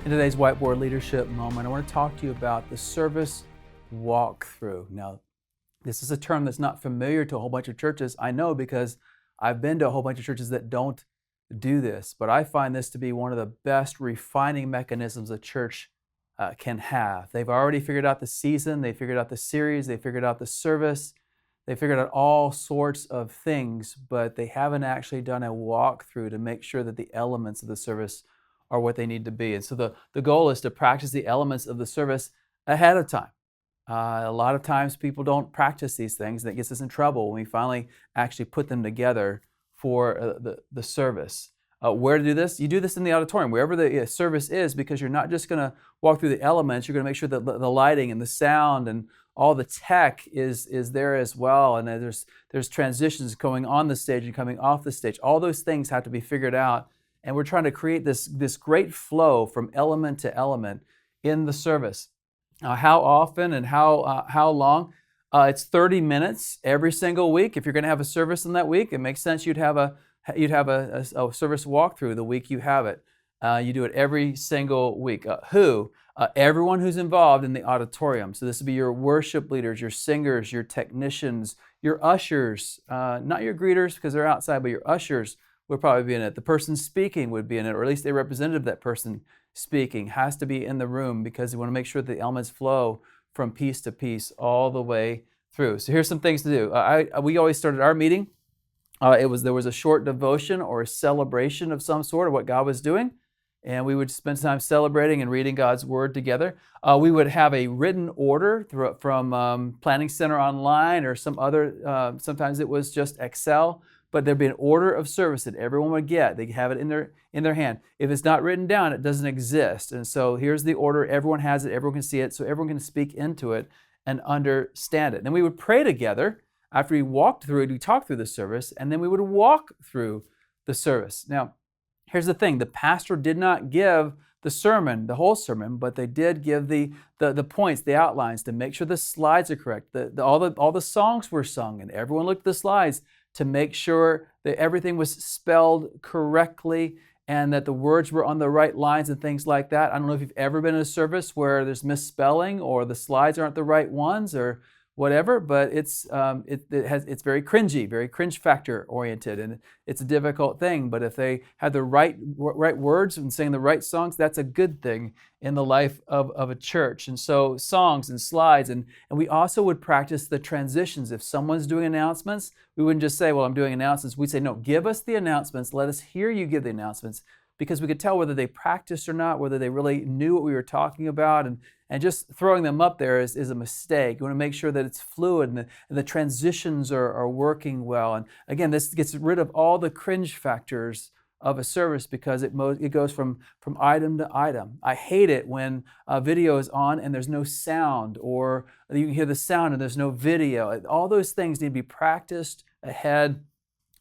In today's Whiteboard Leadership Moment, I want to talk to you about the service walkthrough. Now, this is a term that's not familiar to a whole bunch of churches. I know because I've been to a whole bunch of churches that don't do this, but I find this to be one of the best refining mechanisms a church can have. They've already figured out the season, they figured out the series, they figured out the service, they figured out all sorts of things, but they haven't actually done a walkthrough to make sure that the elements of the service are what they need to be. And so the goal is to practice the elements of the service ahead of time. A lot of times people don't practice these things, and it gets us in trouble when we finally actually put them together for the service. Where to do this? You do this in the auditorium, wherever the service is, because you're not just going to walk through the elements, you're going to make sure that the lighting and the sound and all the tech is there as well, and there's transitions going on the stage and coming off the stage. All those things have to be figured out. And we're trying to create this great flow from element to element in the service. How often and how long? It's 30 minutes every single week. If you're going to have a service in that week, it makes sense you'd have a service walkthrough the week you have it. You do it every single week. Everyone who's involved in the auditorium. So this would be your worship leaders, your singers, your technicians, your ushers, not your greeters because they're outside, but your ushers would probably be in it. The person speaking would be in it, or at least a representative of that person speaking has to be in the room because we want to make sure that the elements flow from piece to piece all the way through. So here's some things to do. We always started our meeting. There was a short devotion or a celebration of some sort of what God was doing, and we would spend time celebrating and reading God's Word together. We would have a written order from Planning Center Online or some other, sometimes it was just Excel, but there'd be an order of service that everyone would get. They have it in their hand. If it's not written down, it doesn't exist. And so here's the order. Everyone has it. Everyone can see it. So everyone can speak into it and understand it. Then we would pray together after we talked through the service, and then we would walk through the service. Now, here's the thing. The pastor did not give the sermon, the whole sermon, but they did give the points, the outlines to make sure the slides are correct. All the songs were sung, and everyone looked at the slides to make sure that everything was spelled correctly and that the words were on the right lines and things like that. I don't know if you've ever been in a service where there's misspelling or the slides aren't the right ones or whatever, but it's very cringy, very cringe factor oriented, and it's a difficult thing. But if they have the right words and sing the right songs, that's a good thing in the life of a church. And so songs and slides, and we also would practice the transitions. If someone's doing announcements, we wouldn't just say, well, I'm doing announcements. We'd say, no, give us the announcements. Let us hear you give the announcements, because we could tell whether they practiced or not, whether they really knew what we were talking about. And just throwing them up there is a mistake. You want to make sure that it's fluid and the transitions are working well. And again, this gets rid of all the cringe factors of a service because it goes from item to item. I hate it when a video is on and there's no sound, or you can hear the sound and there's no video. All those things need to be practiced ahead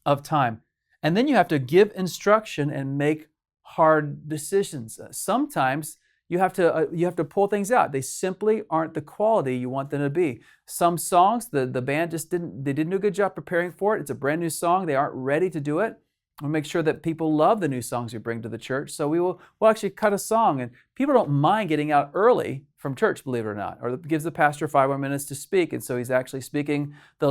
of time. And then you have to give instruction and make hard decisions. Sometimes you have to pull things out. They simply aren't the quality you want them to be. Some songs, the band didn't do a good job preparing for it. It's a brand new song. They aren't ready to do it. We'll make sure that people love the new songs we bring to the church. So we'll actually cut a song, and people don't mind getting out early from church, believe it or not. Or it gives the pastor 5 more minutes to speak, and so he's actually speaking the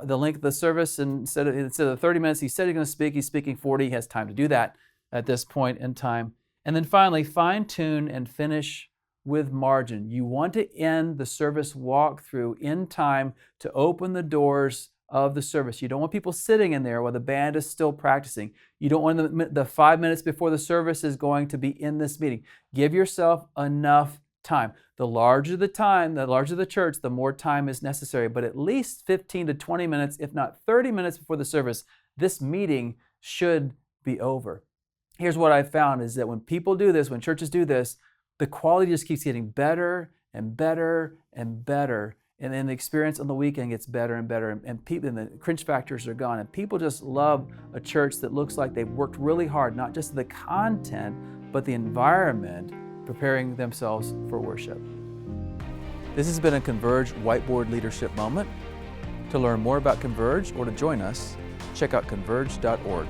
length of the service, and instead of 30 minutes, he said he's going to speak. He's speaking 40. He has time to do that at this point in time. And then finally, fine-tune and finish with margin. You want to end the service walkthrough in time to open the doors of the service. You don't want people sitting in there while the band is still practicing. You don't want the 5 minutes before the service is going to be in this meeting. Give yourself enough time. The larger the time, the larger the church, the more time is necessary. But at least 15 to 20 minutes, if not 30 minutes before the service, this meeting should be over. Here's what I've found is that when people do this, when churches do this, the quality just keeps getting better and better and better. And then the experience on the weekend gets better and better. And the cringe factors are gone. And people just love a church that looks like they've worked really hard, not just the content, but the environment, preparing themselves for worship. This has been a Converge Whiteboard Leadership Moment. To learn more about Converge or to join us, check out converge.org.